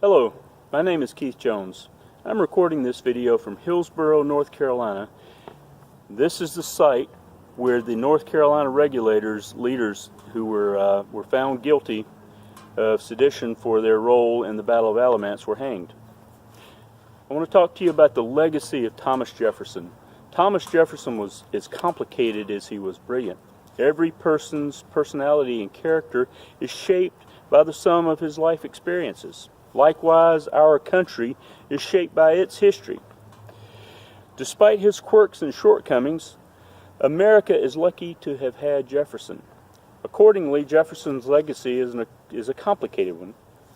Hello, my name is Keith Jones. I'm recording this video from Hillsborough, North Carolina. This is the site where the North Carolina leaders who were found guilty of sedition for their role in the Battle of Alamance were hanged. I want to talk to you about the legacy of Thomas Jefferson. Thomas Jefferson was as complicated as he was brilliant. Every person's personality and character is shaped by the sum of his life experiences. Likewise, our country is shaped by its history. Despite his quirks and shortcomings, America is lucky to have had Jefferson. Accordingly, Jefferson's legacy is a complicated one.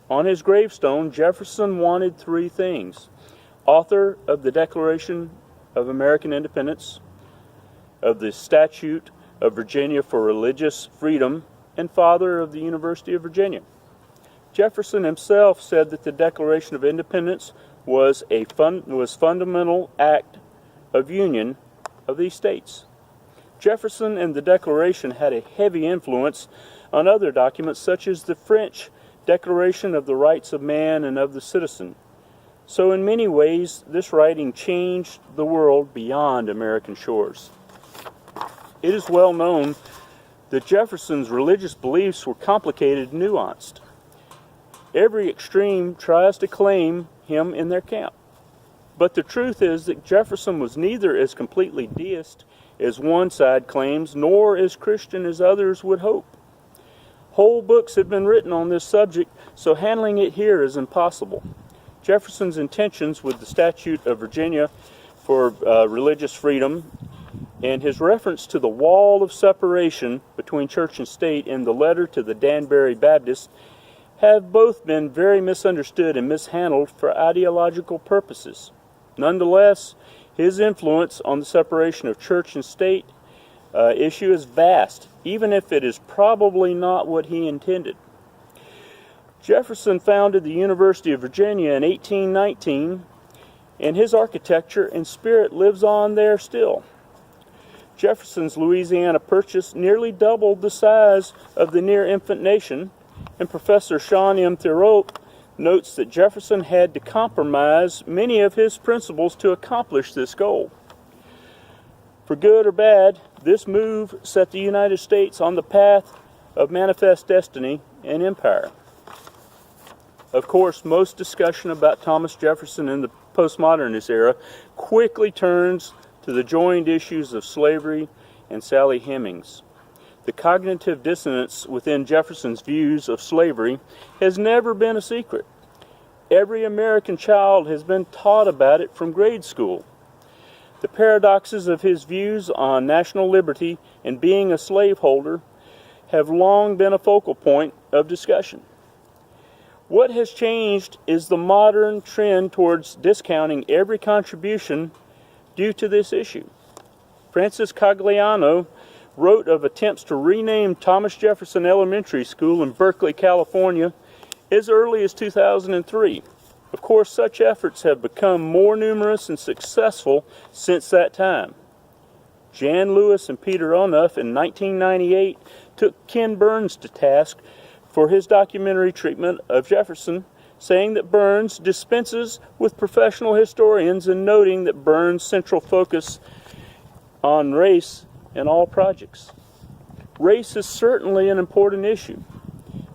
On his gravestone, Jefferson wanted three things: author of the Declaration of American Independence, of the Statute of Virginia for Religious Freedom, and father of the University of Virginia. Jefferson himself said that the Declaration of Independence was fundamental act of union of these states. Jefferson and the Declaration had a heavy influence on other documents such as the French Declaration of the Rights of Man and of the Citizen. So in many ways, this writing changed the world beyond American shores. It is well known that Jefferson's religious beliefs were complicated and nuanced. Every extreme tries to claim him in their camp. But the truth is that Jefferson was neither as completely deist as one side claims, nor as Christian as others would hope. Whole books have been written on this subject, so handling it here is impossible. Jefferson's intentions with the Statute of Virginia for religious freedom and his reference to the wall of separation between church and state in the letter to the Danbury Baptists have both been very misunderstood and mishandled for ideological purposes. Nonetheless, his influence on the separation of church and state issue is vast, even if it is probably not what he intended. Jefferson founded the University of Virginia in 1819, and his architecture and spirit lives on there still. Jefferson's Louisiana Purchase nearly doubled the size of the near-infant nation, and Professor Sean M. Theriot notes that Jefferson had to compromise many of his principles to accomplish this goal. For good or bad, this move set the United States on the path of manifest destiny and empire. Of course, most discussion about Thomas Jefferson in the postmodernist era quickly turns to the joined issues of slavery and Sally Hemings. The cognitive dissonance within Jefferson's views of slavery has never been a secret. Every American child has been taught about it from grade school. The paradoxes of his views on national liberty and being a slaveholder have long been a focal point of discussion. What has changed is the modern trend towards discounting every contribution due to this issue. Francis Cogliano wrote of attempts to rename Thomas Jefferson Elementary School in Berkeley, California, as early as 2003. Of course, such efforts have become more numerous and successful since that time. Jan Lewis and Peter Onuff in 1998 took Ken Burns to task for his documentary treatment of Jefferson, saying that Burns dispenses with professional historians and noting that Burns' central focus on race in all projects. Race is certainly an important issue,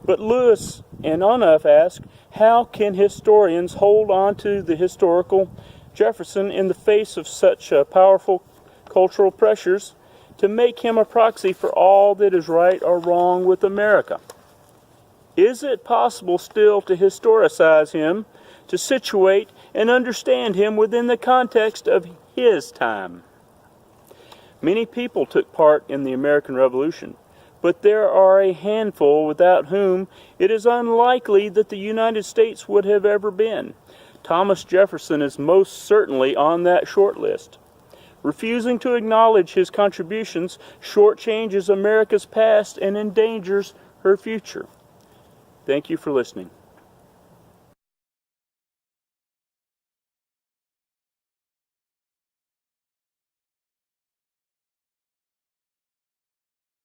but Lewis and Onuff ask, how can historians hold on to the historical Jefferson in the face of such powerful cultural pressures to make him a proxy for all that is right or wrong with America? Is it possible still to historicize him, to situate and understand him within the context of his time? Many people took part in the American Revolution, but there are a handful without whom it is unlikely that the United States would have ever been. Thomas Jefferson is most certainly on that short list. Refusing to acknowledge his contributions shortchanges America's past and endangers her future. Thank you for listening.